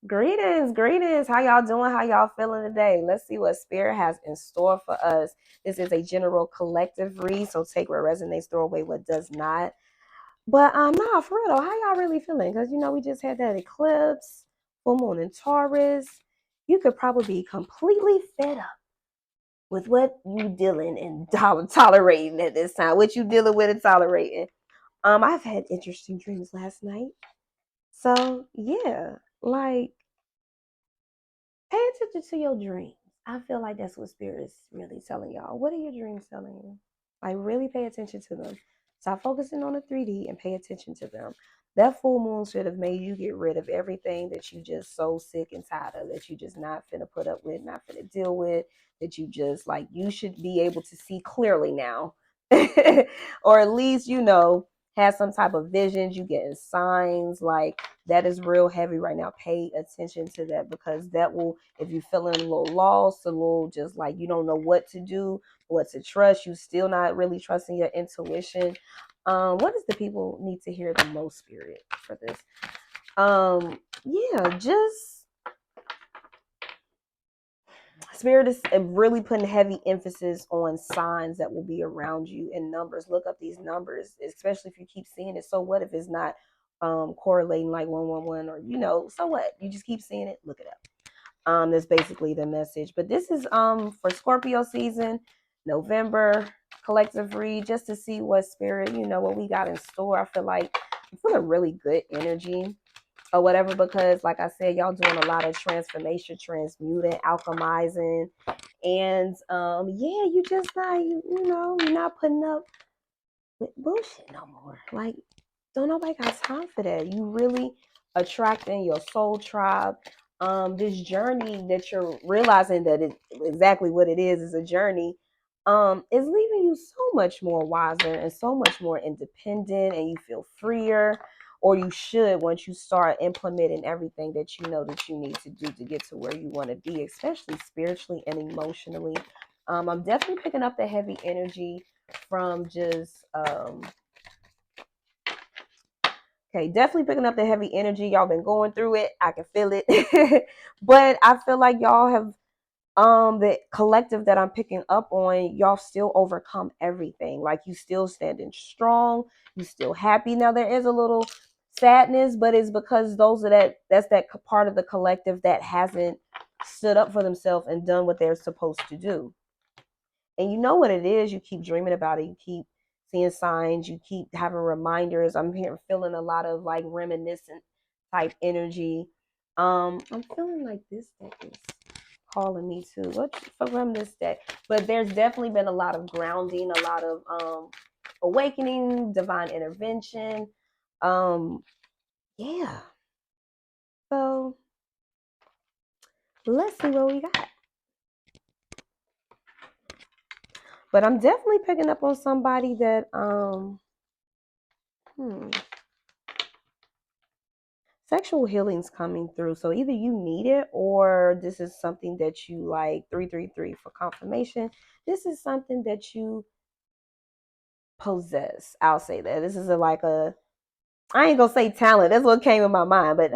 Greetings, greetings. How y'all doing? How y'all feeling today? Let's see what Spirit has in store for us. This is a general collective read, so take what resonates, throw away what does not. But nah, for real though, how y'all really feeling? Because we just had that eclipse, full moon in Taurus. You could probably be completely fed up with what you dealing and tolerating at this time. What you dealing with and tolerating. I've had interesting dreams last night. So yeah, like pay attention to your dreams. I feel like that's what spirit is really telling y'all. What are your dreams telling you? Like, really pay attention to them. Stop focusing on the 3D and pay attention to them. That full moon should have made you get rid of everything that you just so sick and tired of, that you just not finna put up with, not finna deal with, that you just like, you should be able to see clearly now. Or at least, have some type of visions. You getting signs like that is real heavy right now. Pay attention to that, because that will, if you're feeling a little lost, a little just like you don't know what to do, what to trust, you still not really trusting your intuition. What does the people need to hear the most, spirit, for this? Yeah, just spirit is really putting heavy emphasis on signs that will be around you and numbers. Look up these numbers, especially if you keep seeing it. So what if it's not correlating like 111, or so what? You just keep seeing it, look it up. That's basically the message. But this is for Scorpio season, November collective read, just to see what spirit, what we got in store. I feel like I'm feeling really good energy or whatever, because like I said, y'all doing a lot of transformation, transmuting, alchemizing, and yeah, you just not you're not putting up with bullshit no more. Like, don't nobody got time for that. You really attracting your soul tribe. This journey that you're realizing that it exactly what it is a journey, is leaving you so much more wiser and so much more independent, and you feel freer, or you should, once you start implementing everything that you know that you need to do to get to where you want to be, especially spiritually and emotionally. I'm definitely picking up the heavy energy from just okay, definitely picking up the heavy energy. Y'all been going through it. I can feel it. But I feel like y'all have the collective that I'm picking up on, y'all still overcome everything. Like, you still standing strong, you still happy. Now there is a little sadness, but it's because that's that part of the collective that hasn't stood up for themselves and done what they're supposed to do. And you know what it is, you keep dreaming about it, you keep seeing signs, you keep having reminders. I'm here feeling a lot of like reminiscent type energy. I'm feeling like this deck is calling me too. What from this deck? But there's definitely been a lot of grounding, a lot of awakening, divine intervention. Um, yeah. So let's see what we got. But I'm definitely picking up on somebody that hmm, sexual healing's coming through. So either you need it, or this is something that you like. 333 for confirmation. This is something that you possess. I'll say that. This is like a, I ain't gonna say talent. That's what came in my mind, but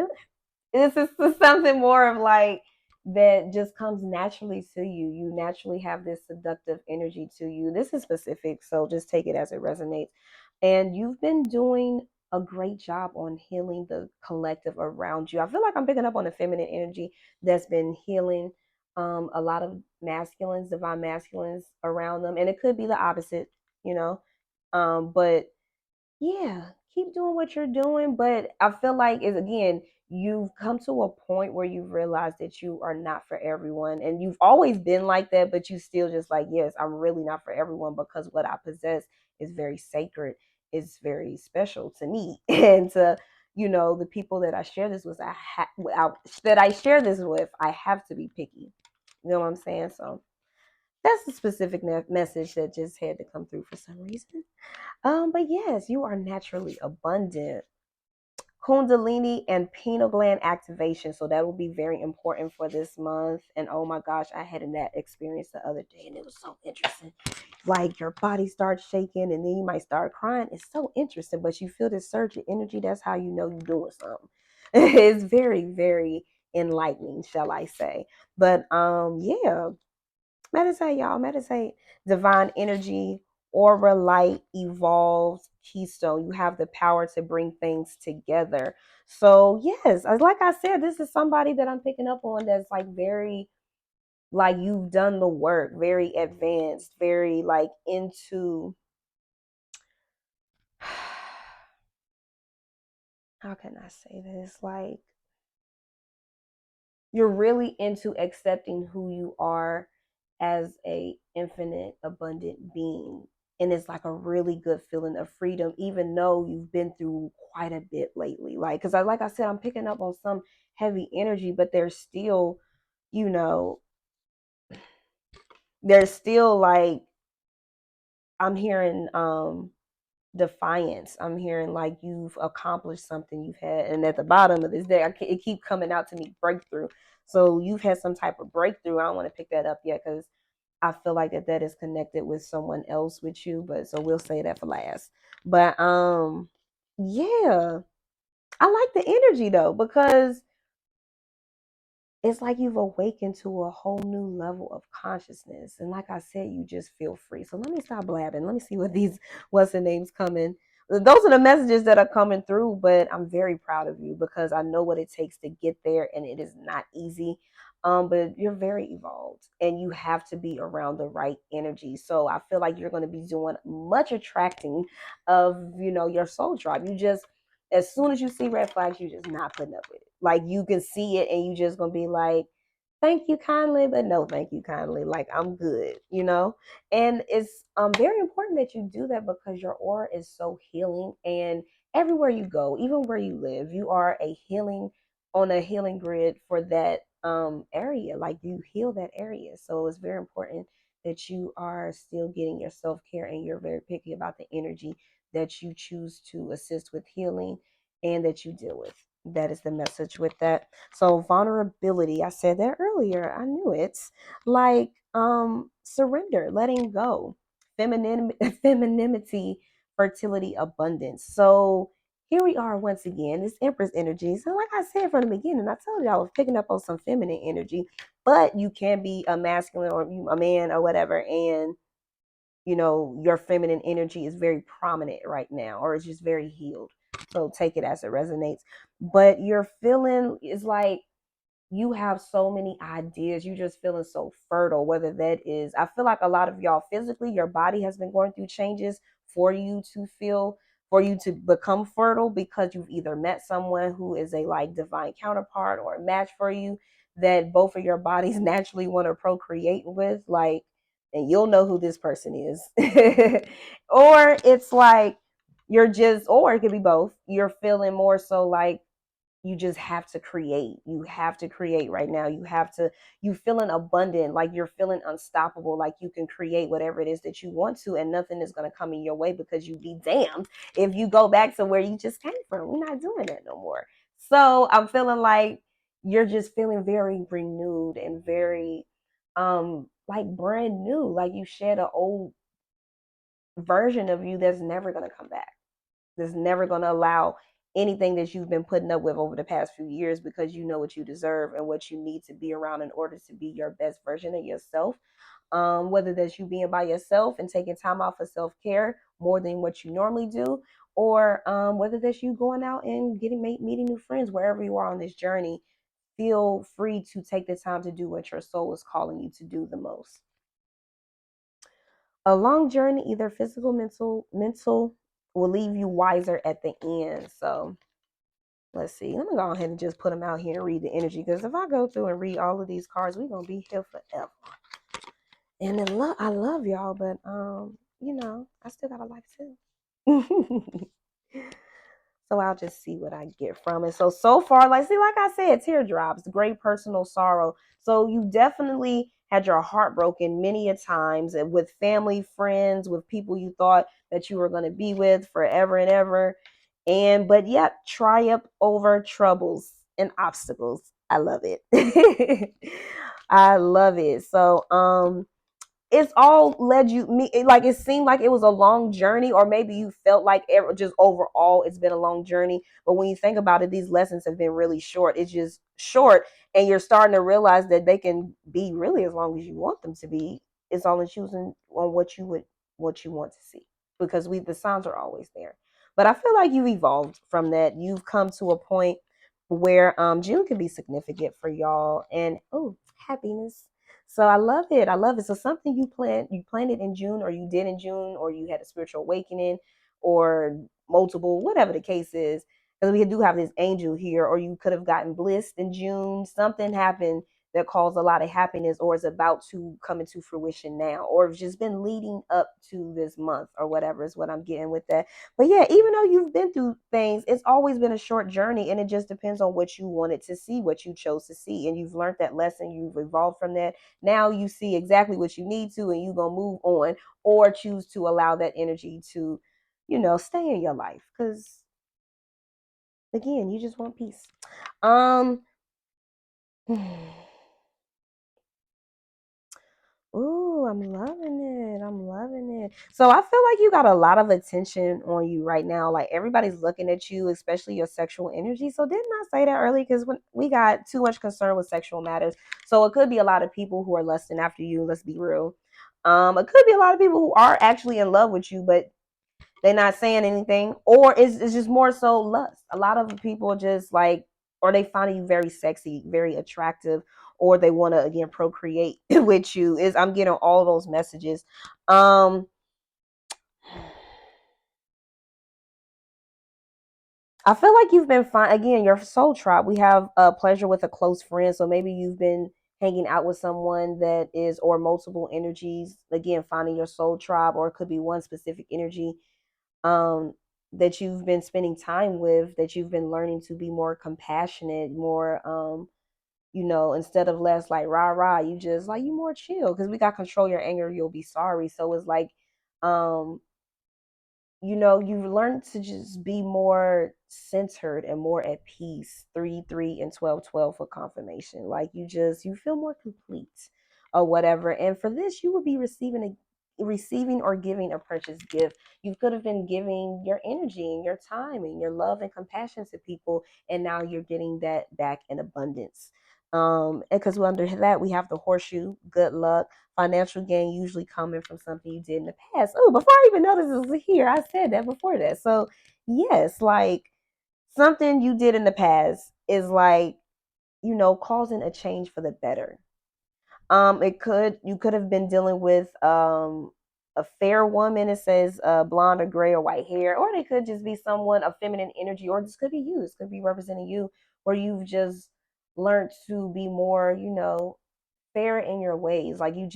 this is something more of like that just comes naturally to you. You naturally have this seductive energy to you. This is specific, so just take it as it resonates. And you've been doing a great job on healing the collective around you. I feel like I'm picking up on the feminine energy that's been healing a lot of masculines, divine masculines around them. And it could be the opposite, you know. But yeah, keep doing what you're doing. But I feel like is again, you've come to a point where you've realized that you are not for everyone. And you've always been like that, but you still just like, yes, I'm really not for everyone, because what I possess is very sacred, it's very special to me. And to, the people that I share this with, that I share this with, I have to be picky. You know what I'm saying? So that's a specific message that just had to come through for some reason. But yes, you are naturally abundant. Kundalini and pineal gland activation. So that will be very important for this month. And oh my gosh, I had that experience the other day, and it was so interesting. Like, your body starts shaking, and then you might start crying. It's so interesting, but you feel this surge of energy. That's how you know you're doing something. It's very, very enlightening, shall I say. But yeah, meditate, y'all. Meditate. Divine energy, aura light, evolved keystone. You have the power to bring things together. So yes, like I said, this is somebody that I'm picking up on that's like very, like, you've done the work, very advanced, very like into how can I say this? Like, you're really into accepting who you are as a infinite abundant being, and it's like a really good feeling of freedom, even though you've been through quite a bit lately. Like, because like I said, I'm picking up on some heavy energy, but there's still, you know, there's still like, I'm hearing defiance. I'm hearing like you've accomplished something, you've had, and at the bottom of this deck, it keep coming out to me, breakthrough. So you've had some type of breakthrough. I don't want to pick that up yet because I feel like that is connected with someone else with you, but so we'll say that for last. But yeah, I like the energy though, because it's like you've awakened to a whole new level of consciousness. And like I said, you just feel free. So let me stop blabbing. Let me see what these what's the names coming. Those are the messages that are coming through, but I'm very proud of you because I know what it takes to get there, and it is not easy. But you're very evolved and you have to be around the right energy. So I feel like you're going to be doing much attracting of, your soul tribe. You just, as soon as you see red flags, you just not putting up with it. Like, you can see it and you just gonna be like, thank you kindly, but no thank you kindly. Like, I'm good. And it's very important that you do that because your aura is so healing, and everywhere you go, even where you live, you are on a healing grid for that area. Like, you heal that area. So it's very important that you are still getting your self-care, and you're very picky about the energy that you choose to assist with healing and that you deal with. That is the message with that. So vulnerability, I said that earlier. I knew it. Like surrender, letting go, femininity, fertility, abundance. So here we are once again. This Empress energy. So like I said from the beginning, I told you I was picking up on some feminine energy, but you can be a masculine or a man or whatever, and your feminine energy is very prominent right now, or it's just very healed. So take it as it resonates. But your feeling is like you have so many ideas. You just feeling so fertile, whether that is, I feel like a lot of y'all physically, your body has been going through changes for you to feel, for you to become fertile, because you've either met someone who is a like divine counterpart or a match for you that both of your bodies naturally want to procreate with. Like, and you'll know who this person is. Or it's like you're just, or it could be both. You're feeling more so like you just have to create. You have to create right now. You feeling abundant, like you're feeling unstoppable, like you can create whatever it is that you want to, and nothing is going to come in your way, because you be damned if you go back to where you just came from. We're not doing that no more. So I'm feeling like you're just feeling very renewed and very like brand new, like you shed an old version of you that's never going to come back, that's never going to allow anything that you've been putting up with over the past few years, because you know what you deserve and what you need to be around in order to be your best version of yourself. Whether that's you being by yourself and taking time off for self-care more than what you normally do, or whether that's you going out and meeting new friends. Wherever you are on this journey, feel free to take the time to do what your soul is calling you to do the most. A long journey, either physical, mental, will leave you wiser at the end. So let's see. Let me go ahead and just put them out here and read the energy, because if I go through and read all of these cards, we're gonna be here forever. And then I love y'all, but I still got a life too. So I'll just see what I get from it. So far, like I said, teardrops, great personal sorrow. So you definitely had your heart broken many a times, with family, friends, with people you thought that you were going to be with forever and ever. But yet triumph over troubles and obstacles. I love it. I love it. So it's all led you like it seemed like it was a long journey, or maybe you felt like just overall it's been a long journey. But when you think about it, these lessons have been really short. It's just short, and you're starting to realize that they can be really as long as you want them to be. It's only choosing on what you want to see, because the signs are always there. But I feel like you've evolved from that. You've come to a point where June can be significant for y'all, and oh, happiness. So I love it. I love it. So something you planned it in June, or you did in June, or you had a spiritual awakening, or multiple, whatever the case is. Because we do have this angel here, or you could have gotten blissed in June. Something happened that caused a lot of happiness, or is about to come into fruition now, or it's just been leading up to this month, or whatever is what I'm getting with that. But yeah, even though you've been through things, it's always been a short journey, and it just depends on what you wanted to see, what you chose to see, and you've learned that lesson, you've evolved from that. Now you see exactly what you need to, and you're gonna move on, or choose to allow that energy to, stay in your life. Because again, you just want peace. Um Ooh, I'm loving it. I'm loving it. So I feel like you got a lot of attention on you right now. Like everybody's looking at you, especially your sexual energy. So didn't I say that early? Because when we got too much concern with sexual matters, so it could be a lot of people who are lusting after you. Let's be real. It could be a lot of people who are actually in love with you, but they're not saying anything, or it's just more so lust. A lot of people just like, or they find you very sexy, very attractive, or they want to again procreate with you. Is I'm getting all those messages. um I feel like you've been fine. Again, your soul tribe. We have pleasure with a close friend, so maybe you've been hanging out with someone that is, or multiple energies. Again, finding your soul tribe, or it could be one specific energy um, that you've been spending time with, that you've been learning to be more compassionate, more, instead of less like rah rah, you just like, you more chill, because we got control your anger, you'll be sorry. So it's like, um, you've learned to just be more centered and more at peace. 3 3 and 12 12 for confirmation. Like you feel more complete, or whatever. And for this, you would be receiving or giving a purchased gift. You could have been giving your energy and your time and your love and compassion to people, and now you're getting that back in abundance. Because under that we have the horseshoe, good luck, financial gain usually coming from something you did in the past. Oh, before I even noticed it was here, I said that before that. So yes, like something you did in the past is like, causing a change for the better. You could have been dealing with a fair woman. It says blonde or gray or white hair, or they could just be someone of feminine energy, or this could be you. This could be representing you, where you've just learned to be more, fair in your ways. Like you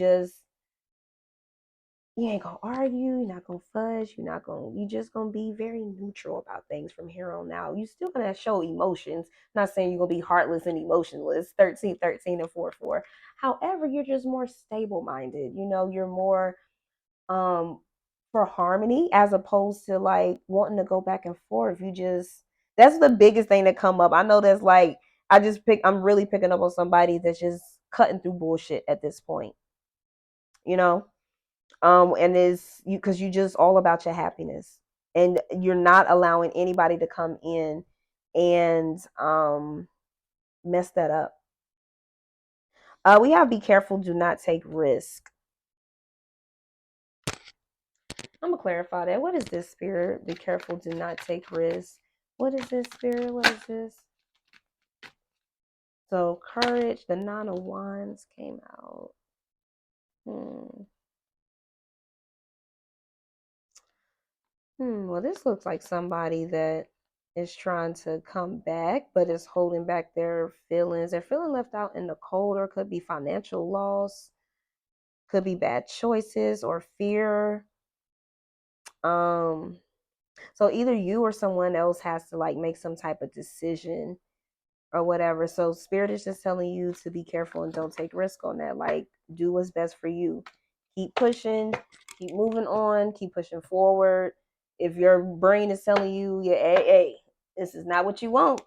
ain't gonna argue, you're not gonna fudge, you just gonna be very neutral about things from here on out. You still gonna show emotions. I'm not saying you're gonna be heartless and emotionless, 13 13 and 4 4. However, you're just more stable minded. You're more um for harmony, as opposed to like wanting to go back and forth. That's the biggest thing that come up. I know that's like, I'm really picking up on somebody that's just cutting through bullshit at this point, you know? And is you, because you just all about your happiness, and you're not allowing anybody to come in and mess that up. We have be careful, do not take risk. I'm gonna clarify that. What is this, spirit? Be careful, do not take risk. What is this, spirit? What is this? So courage, the 9 of Wands came out. Well, this looks like somebody that is trying to come back, but is holding back their feelings. They're feeling left out in the cold, or could be financial loss, could be bad choices or fear. Um, so either you or someone else has to like make some type of decision or whatever. So spirit is just telling you to be careful and don't take risk on that. Like, do what's best for you. Keep pushing, keep moving on, keep pushing forward. If your brain is telling you, yeah, hey, this is not what you want,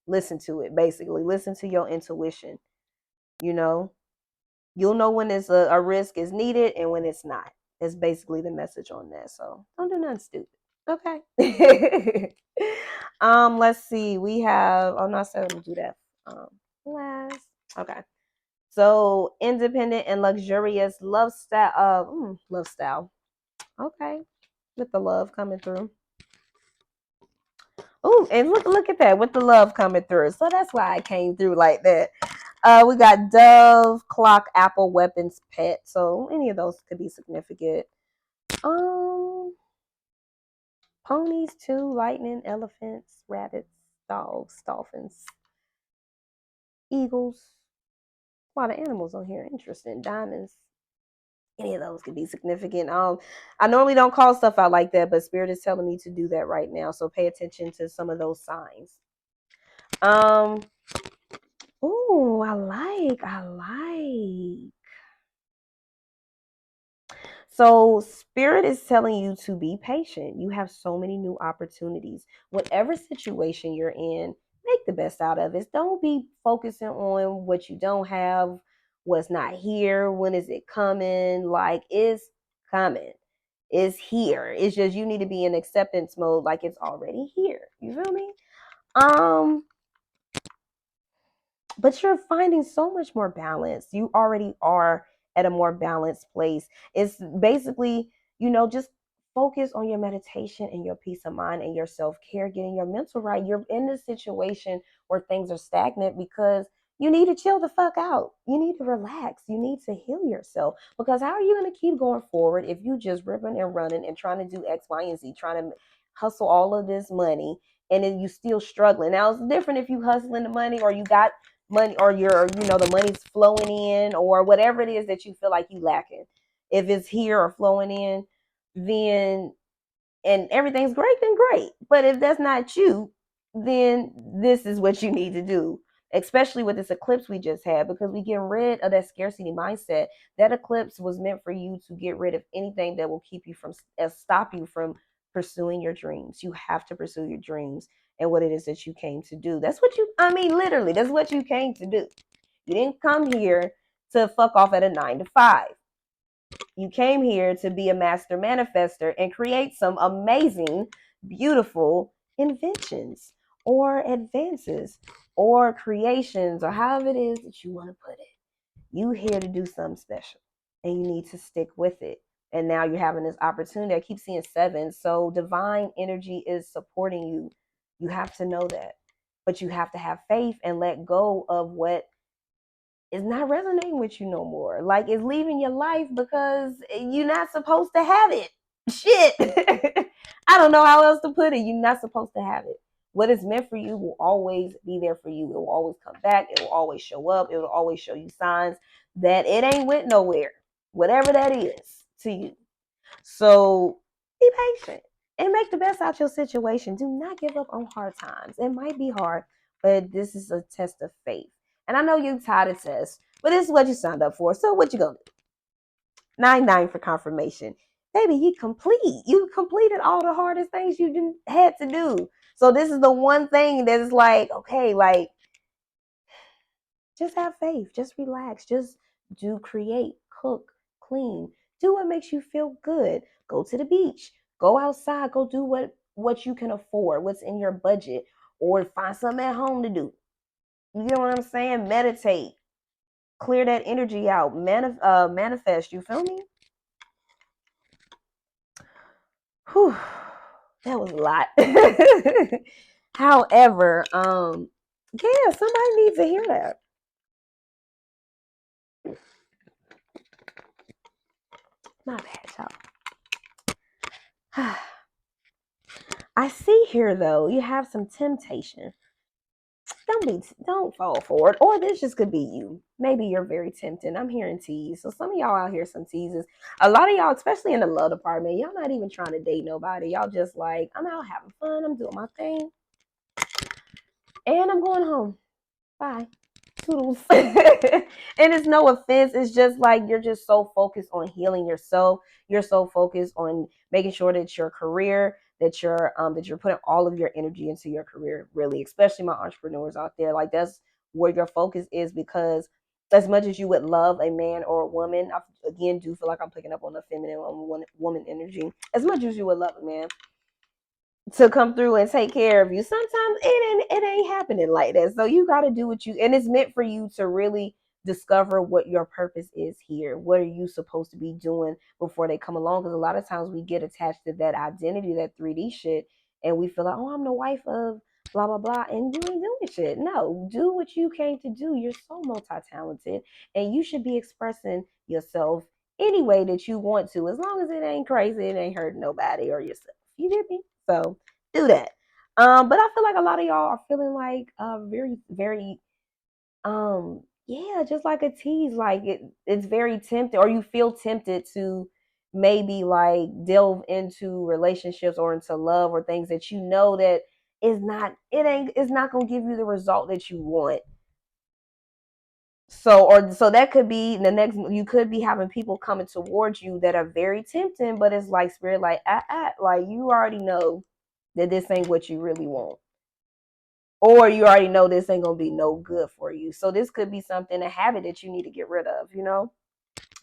listen to it. Basically, listen to your intuition. You know, You'll know when it's a risk is needed and when it's not. It's basically the message on that. So don't do nothing stupid. Okay. Let's see. We have no, I said I'm gonna do that. Last. Okay. So independent and luxurious love style. Love style. Okay. With the love coming through. Oh, and look at that with the love coming through. So that's why I came through like that. We got dove, clock, apple, weapons, pet. So any of those could be significant. Um, Ponies, too, lightning, elephants, rabbits, dogs, dolphins, eagles. A lot of animals on here. Interesting. Diamonds. Any of those could be significant. I normally don't call stuff out like that, but Spirit is telling me to do that right now. So pay attention to some of those signs. Um, oh, I like. So, Spirit is telling you to be patient. You have so many new opportunities. Whatever situation you're in, make the best out of it. Don't be focusing on what you don't have, what's not here, when is it coming. Like, it's coming, it's here. It's just you need to be in acceptance mode, like it's already here. You feel me? Um, but you're finding so much more balance. You already are at a more balanced place. It's basically, just focus on your meditation and your peace of mind and your self-care, getting your mental right. You're in this situation where things are stagnant because you need to chill the fuck out. You need to relax. You need to heal yourself. Because how are you going to keep going forward if you just ripping and running and trying to do X, Y, and Z, trying to hustle all of this money and then you still struggling? Now it's different if you hustling the money or you got money or the money's flowing in or whatever it is that you feel like you lacking. If it's here or flowing in, then and everything's great, then great. But if that's not you, then this is what you need to do, especially with this eclipse we just had, because we get rid of that scarcity mindset. That eclipse was meant for you to get rid of anything that will keep you from stop you from pursuing your dreams. You have to pursue your dreams and what it is that you came to do. That's what I mean, literally, that's what you came to do. You didn't come here to fuck off at a 9 to 5. You came here to be a master manifester and create some amazing, beautiful inventions or advances or creations or however it is that you want to put it. You here to do something special and you need to stick with it. And now you're having this opportunity. I keep seeing 7. So divine energy is supporting you. You have to know that. But you have to have faith and let go of what is not resonating with you no more. Like it's leaving your life because you're not supposed to have it. Shit. I don't know how else to put it. You're not supposed to have it. What is meant for you will always be there for you. It will always come back. It will always show up. It will always show you signs that it ain't went nowhere. Whatever that is to you. So be patient and make the best out your situation. Do not give up on hard times. It might be hard, but this is a test of faith. And I know you're tired of tests, but this is what you signed up for. So what you gonna do? 9 for confirmation. Baby, you complete. You completed all the hardest things you had to do. So this is the one thing that is like, okay, like just have faith. Just relax. Just create, cook, clean. Do what makes you feel good. Go to the beach. Go outside. Go do what you can afford, what's in your budget, or find something at home to do. You know what I'm saying? Meditate. Clear that energy out. Manifest. You feel me? Whew, that was a lot. However, yeah, somebody needs to hear that. My bad, y'all. I see here though, you have some temptation. Don't fall for it. Or this just could be you. Maybe you're very tempting. I'm hearing tease. So some of y'all out here some teases. A lot of y'all, especially in the love department, y'all not even trying to date nobody. Y'all just like, I'm out having fun. I'm doing my thing. And I'm going home. Bye. Toodles. And it's no offense. It's just like you're just so focused on healing yourself. You're so focused on making sure that your career, that you're putting all of your energy into your career, really, especially my entrepreneurs out there. Like that's where your focus is because as much as you would love a man or a woman, I again do feel like I'm picking up on the feminine woman energy. As much as you would love a man to come through and take care of you, sometimes it ain't happening like that. So you got to do what you, and it's meant for you to really discover what your purpose is here. What are you supposed to be doing before they come along? Because a lot of times we get attached to that identity, that 3D shit, and we feel like, oh, I'm the wife of blah blah blah, and you ain't doing shit. No, do what you came to do. You're so multi-talented, and you should be expressing yourself any way that you want to, as long as it ain't crazy, it ain't hurting nobody or yourself. You get me? So do that. But I feel like a lot of y'all are feeling like very, very yeah, just like a tease. Like it's very tempting, or you feel tempted to maybe like delve into relationships or into love or things that you know that is not it's not gonna give you the result that you want. So that could be the next, you could be having people coming towards you that are very tempting, but it's like spirit like like you already know that this ain't what you really want, or you already know this ain't gonna be no good for you. So this could be something, a habit that you need to get rid of.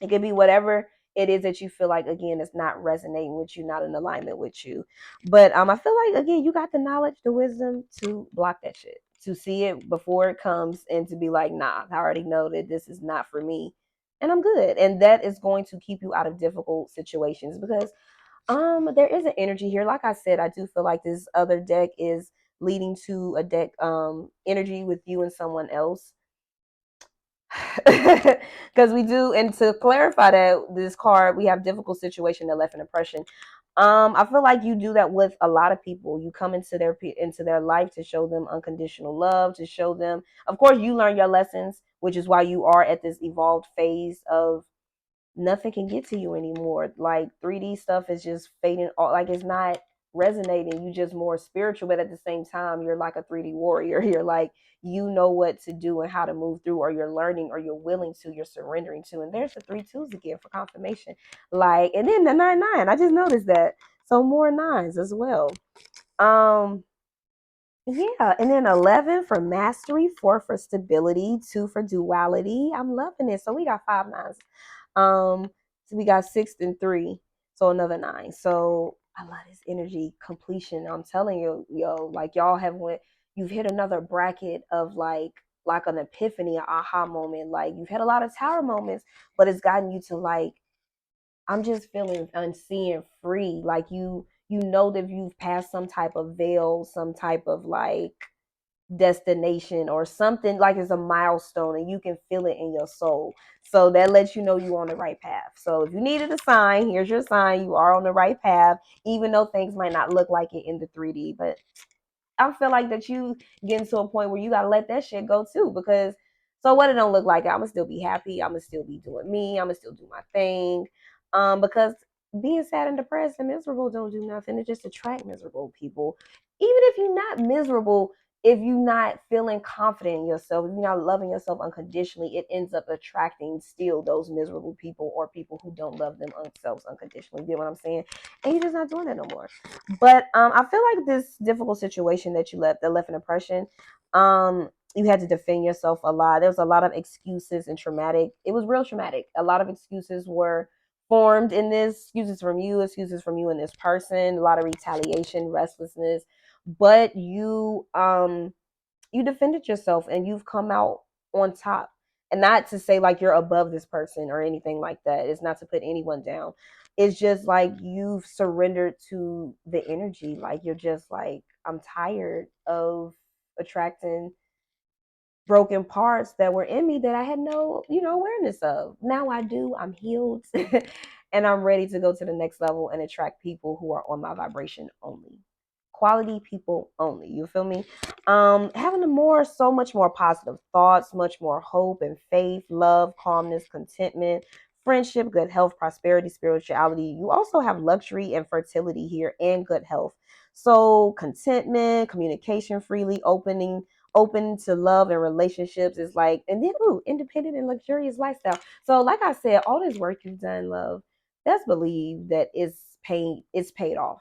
It could be whatever it is that you feel like, again, it's not resonating with you, not in alignment with you. But I feel like, again, you got the knowledge, the wisdom to block that shit, to see it before it comes, and to be like, nah, I already know that this is not for me, and I'm good. And that is going to keep you out of difficult situations, because there is an energy here. Like I said, I do feel like this other deck is leading to a deck energy with you and someone else. Because we do, and to clarify that, this card, we have difficult situation that left an impression. I feel like you do that with a lot of people. You come into their life to show them unconditional love, to show them, of course, you learn your lessons, which is why you are at this evolved phase of nothing can get to you anymore. Like 3D stuff is just fading, like it's not resonating. You just more spiritual, but at the same time, you're like a 3D warrior. You're like, you know what to do and how to move through, or you're learning, or you're willing to, you're surrendering to. And there's the 3 2s again for confirmation. Like, and then the 9 9. I just noticed that. So more nines as well. Um, yeah, and then 11 for mastery, 4 for stability, 2 for duality. I'm loving it. So we got 5 9s. So we got 6 and 3, so another 9. So I love this energy completion. I'm telling you, yo, like y'all have went, you've hit another bracket of like an epiphany, an aha moment. Like you've had a lot of tower moments, but it's gotten you to like, I'm just feeling unseen, free. Like you know that you've passed some type of veil, some type of like destination or something, like it's a milestone, and you can feel it in your soul. So that lets you know you're on the right path. So if you needed a sign, here's your sign. You are on the right path, even though things might not look like it in the 3D. But I feel like that you getting to a point where you gotta let that shit go too, because so what, it don't look like, I'ma still be happy, I'ma still be doing me, I'ma still do my thing. Because being sad and depressed and miserable don't do nothing. It just attract miserable people. Even if you're not miserable, if you're not feeling confident in yourself, if you're not loving yourself unconditionally, it ends up attracting still those miserable people, or people who don't love themselves unconditionally. You get what I'm saying? And you're just not doing that no more. But I feel like this difficult situation that you left, that left an impression. You had to defend yourself a lot. There was a lot of excuses and traumatic. It was real traumatic. A lot of excuses were formed in this. Excuses from you and this person. A lot of retaliation, restlessness. But you defended yourself, and you've come out on top. And not to say like you're above this person or anything like that. It's not to put anyone down. It's just like you've surrendered to the energy. Like you're just like, I'm tired of attracting broken parts that were in me that I had no, awareness of. Now I do. I'm healed. And I'm ready to go to the next level and attract people who are on my vibration only. Quality people only. You feel me? Having so much more positive thoughts, much more hope and faith, love, calmness, contentment, friendship, good health, prosperity, spirituality. You also have luxury and fertility here, and good health. So contentment, communication freely, open to love and relationships is like, and then independent and luxurious lifestyle. So like I said, all this work you've done, love, best believe that it's paid off.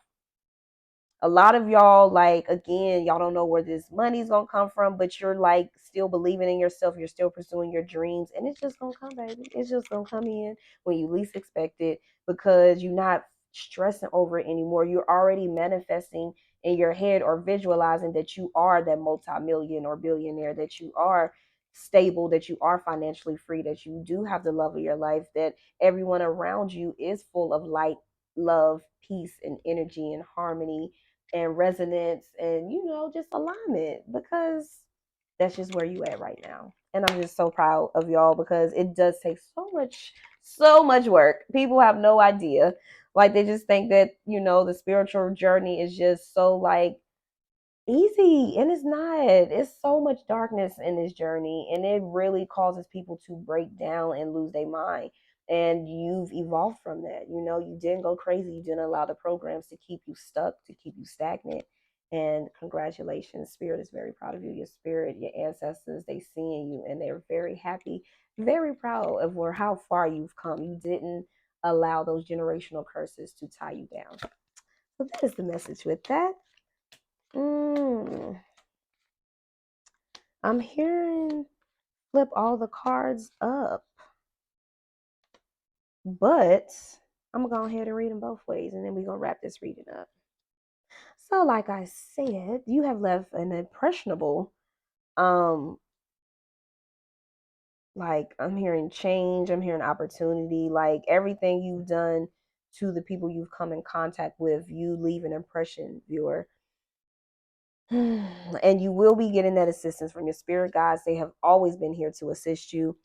A lot of y'all, like, again, y'all don't know where this money's gonna come from, but you're like still believing in yourself, you're still pursuing your dreams, and it's just gonna come, baby. It's just gonna come in when you least expect it, because you're not stressing over it anymore. You're already manifesting in your head or visualizing that you are that multi-million or billionaire, that you are stable, that you are financially free, that you do have the love of your life, that everyone around you is full of light, love, peace, and energy and harmony and resonance and, just alignment, because that's just where you at right now. And I'm just so proud of y'all, because it does take so much work. People have no idea. Like, they just think that, the spiritual journey is just so like easy, and it's not. It's so much darkness in this journey, and it really causes people to break down and lose their mind. And you've evolved from that. You didn't go crazy. You didn't allow the programs to keep you stuck, to keep you stagnant. And congratulations, spirit is very proud of you. Your spirit, your ancestors, they seeing you, and they're very happy, very proud of how far you've come. You didn't allow those generational curses to tie you down. So that is the message with that. I'm hearing flip all the cards up, but I'm gonna go ahead and read them both ways, and then we're gonna wrap this reading up. So, like I said, you have left an impressionable, like, I'm hearing change, I'm hearing opportunity, like everything you've done to the people you've come in contact with, you leave an impression, viewer. And you will be getting that assistance from your spirit guides. They have always been here to assist you.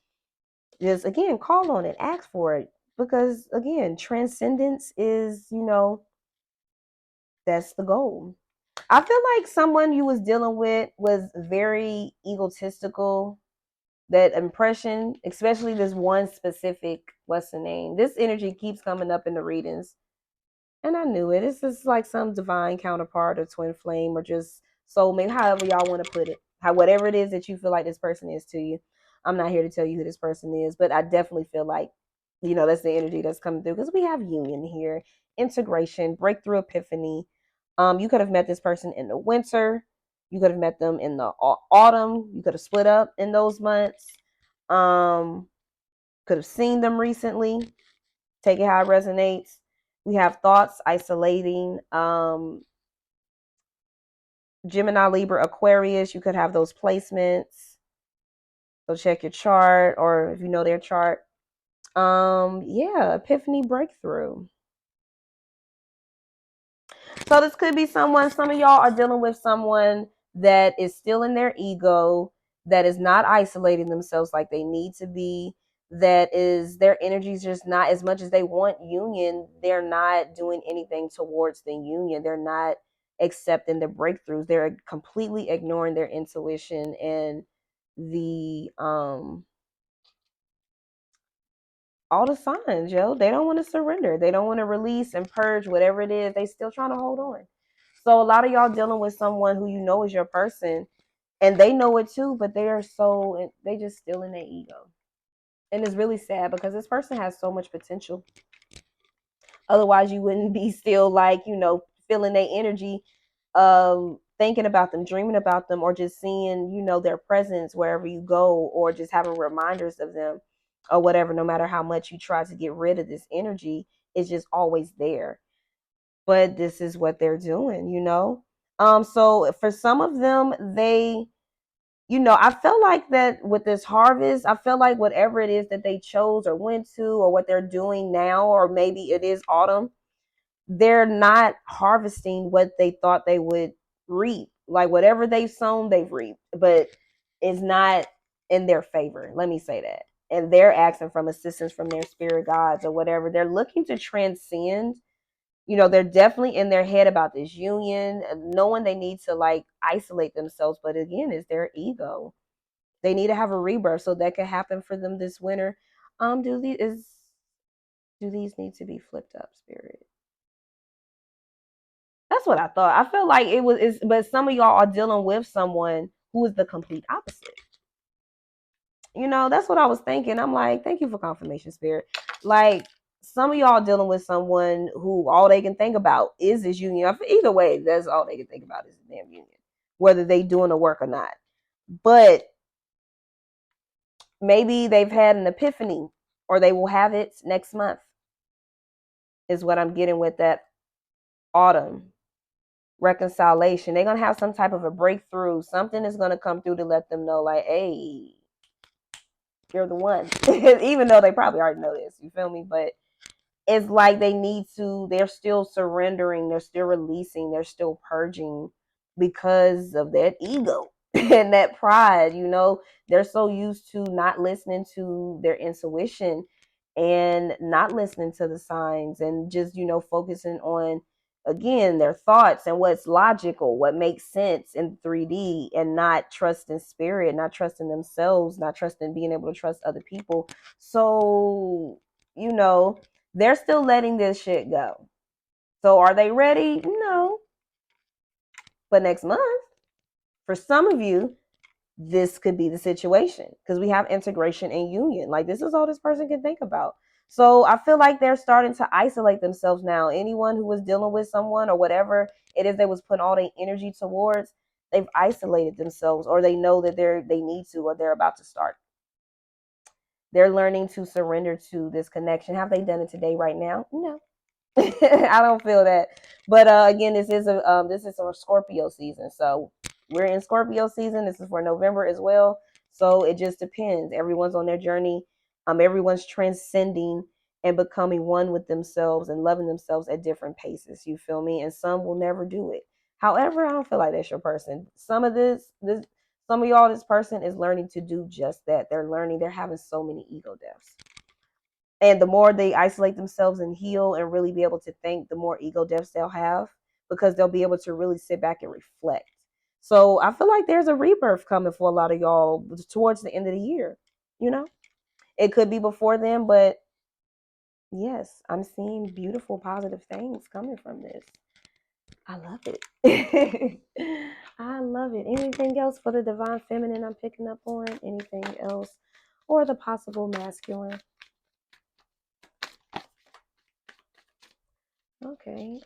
Just, again, call on it, ask for it, because, again, transcendence is, that's the goal. I feel like someone you was dealing with was very egotistical. That impression, especially this one specific, what's the name, this energy keeps coming up in the readings, and I knew it. It's just like some divine counterpart or twin flame or just soulmate, however y'all want to put it. Whatever it is that you feel like this person is to you. I'm not here to tell you who this person is, but I definitely feel like, that's the energy that's coming through, because we have union here, integration, breakthrough, epiphany. You could have met this person in the winter. You could have met them in the autumn. You could have split up in those months. Could have seen them recently. Take it how it resonates. We have thoughts isolating. Gemini, Libra, Aquarius. You could have those placements. So check your chart, or if you know their chart. Yeah, epiphany, breakthrough. So this could be someone, some of y'all are dealing with someone that is still in their ego, that is not isolating themselves like they need to be, that is, their energy is just not, as much as they want union, they're not doing anything towards the union. They're not accepting the breakthroughs. They're completely ignoring their intuition and the all the signs, yo. They don't want to surrender. They don't want to release and purge whatever it is. They still trying to hold on. So a lot of y'all dealing with someone who is your person, and they know it too, but they just still in their ego. And it's really sad, because this person has so much potential. Otherwise, you wouldn't be still, like, feeling their energy, thinking about them, dreaming about them, or just seeing, their presence wherever you go, or just having reminders of them or whatever. No matter how much you try to get rid of this energy, it's just always there. But this is what they're doing. So for some of them, I feel like that with this harvest, I feel like whatever it is that they chose or went to, or what they're doing now, or maybe it is autumn, they're not harvesting what they thought they would reap. Like, whatever they've sown, they've reaped, but it's not in their favor. Let me say that. And they're asking from assistance from their spirit guides or whatever. They're looking to transcend. They're definitely in their head about this union, knowing they need to, like, isolate themselves. But again, it's their ego. They need to have a rebirth, so that could happen for them this winter. Do these need to be flipped up, spirit? That's what I thought. I feel like but some of y'all are dealing with someone who is the complete opposite. That's what I was thinking. I'm like, thank you for confirmation, spirit. Like, some of y'all dealing with someone who all they can think about is this union. Either way, that's all they can think about is the damn union, whether they doing the work or not. But maybe they've had an epiphany, or they will have it next month, is what I'm getting with that autumn reconciliation. They're going to have some type of a breakthrough. Something is going to come through to let them know, like, hey, you're the one. Even though they probably already know this, you feel me? But it's like they're still surrendering, they're still releasing, they're still purging because of that ego and that pride. They're so used to not listening to their intuition and not listening to the signs, and just focusing on, again, their thoughts and what's logical, what makes sense in 3D, and not trusting spirit, not trusting themselves, not trusting being able to trust other people. So they're still letting this shit go. So are they ready? No. But next month, for some of you, this could be the situation, because we have integration and union. Like, this is all this person can think about. So I feel like they're starting to isolate themselves now. Anyone who was dealing with someone or whatever it is they was putting all their energy towards, they've isolated themselves, or they know that they need to, or they're about to start. They're learning to surrender to this connection. Have they done it today, right now? No. I don't feel that. But again, this is a Scorpio season. So we're in Scorpio season. This is for November as well. So it just depends. Everyone's on their journey. Everyone's transcending and becoming one with themselves and loving themselves at different paces. You feel me? And some will never do it. However, I don't feel like that's your person. Some of y'all, this person is learning to do just that. They're having so many ego deaths. And the more they isolate themselves and heal and really be able to think, the more ego deaths they'll have, because they'll be able to really sit back and reflect. So I feel like there's a rebirth coming for a lot of y'all towards the end of the year. It could be before then, but yes, I'm seeing beautiful, positive things coming from this. I love it. I love it. Anything else for the divine feminine I'm picking up on? Anything else? Or the possible masculine? Okay.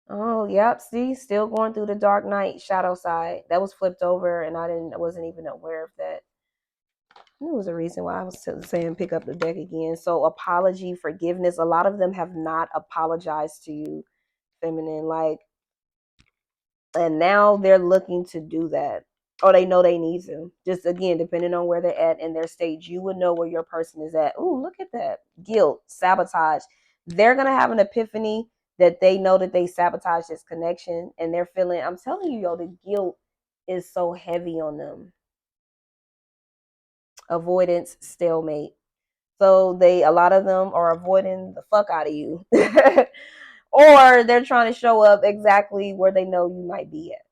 Oh, yep. See, still going through the dark night shadow side. That was flipped over, and I wasn't even aware of that. There was a reason why I was saying pick up the deck again. So apology, forgiveness. A lot of them have not apologized to you, feminine. Like, and now they're looking to do that, or they know they need to. Just, again, depending on where they're at in their stage, you would know where your person is at. Ooh, look at that. Guilt, sabotage. They're going to have an epiphany that they know that they sabotaged this connection, and they're feeling, I'm telling you, the guilt is so heavy on them. Avoidance, stalemate. So a lot of them are avoiding the fuck out of you. Or they're trying to show up exactly where they know you might be at.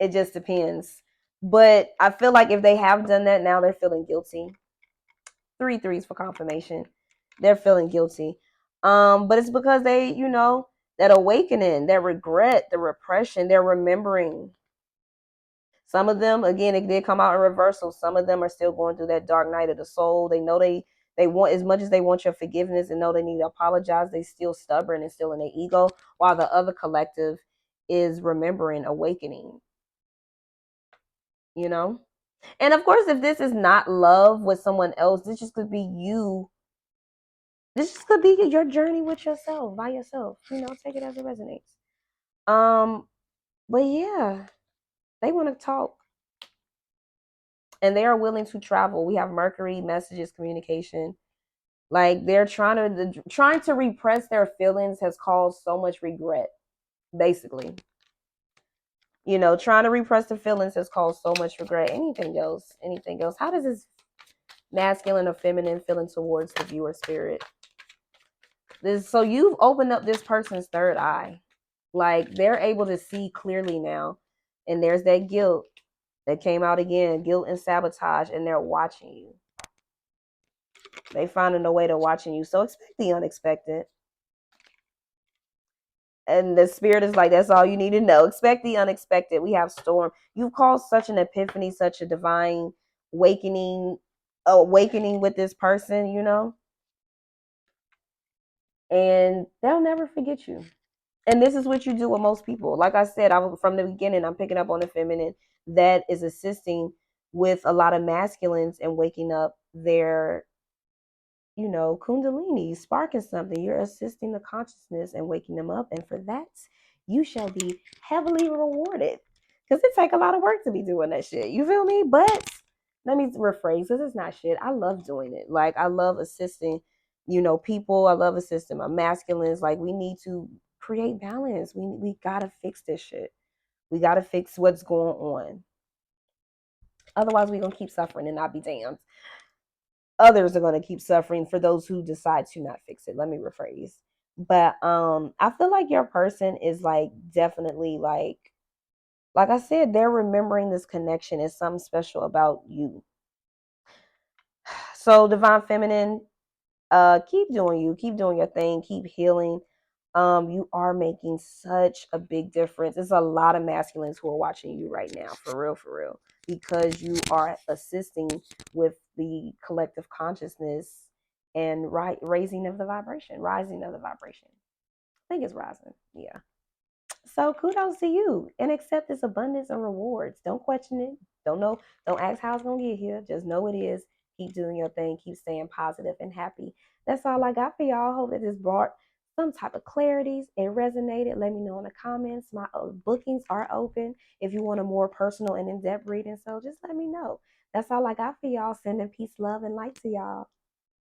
It just depends. But I feel like if they have done that, now they're feeling guilty. 3 threes for confirmation. They're feeling guilty. But it's because they, that awakening, that regret, the repression, they're remembering. Some of them, again, it did come out in reversal. Some of them are still going through that dark night of the soul. They know they want, as much as they want your forgiveness and know they need to apologize, they still stubborn and still in their ego, while the other collective is remembering, awakening. And of course, if this is not love with someone else, this just could be you. This just could be your journey with yourself, by yourself. Take it as it resonates. But yeah, they want to talk. And they are willing to travel. We have Mercury, messages, communication. Like, they're trying to repress their feelings has caused so much regret, basically. Trying to repress the feelings has caused so much regret. Anything else? How does this masculine or feminine feeling towards the viewer spirit? So you've opened up this person's third eye. Like, they're able to see clearly now. And there's that guilt that came out again, guilt and sabotage, and they're watching you. They finding a way to watching you. So expect the unexpected. And the spirit is like, that's all you need to know. Expect the unexpected. We have storm. You've caused such an epiphany, such a divine awakening awakening with this person, and they'll never forget you. And this is what you do with most people. Like I said, from the beginning, I'm picking up on the feminine that is assisting with a lot of masculines and waking up their, kundalini, sparking something. You're assisting the consciousness and waking them up. And for that, you shall be heavily rewarded. Because it take a lot of work to be doing that shit. You feel me? But let me rephrase, because it's not shit. I love doing it. Like, I love assisting, people. I love assisting my masculines. Like, we need to create balance. We gotta fix this shit. We gotta fix what's going on. Otherwise, we're gonna keep suffering and not be damned. Others are going to keep suffering for those who decide to not fix it. Let me rephrase. But I feel like your person is like definitely like I said, they're remembering this connection as something special about you. So divine feminine, keep doing you, keep doing your thing, keep healing. You are making such a big difference. There's a lot of masculines who are watching you right now, for real, because you are assisting with the collective consciousness and rising of the vibration. I think it's rising. Yeah. So kudos to you and accept this abundance and rewards. Don't question it. Don't know. Don't ask how it's gonna get here. Just know it is. Keep doing your thing. Keep staying positive and happy. That's all I got for y'all. Hope that this brought some type of clarities. It resonated. Let me know in the comments. My bookings are open if you want a more personal and in-depth reading. So just let me know. That's all I got for y'all. Sending peace, love, and light to y'all.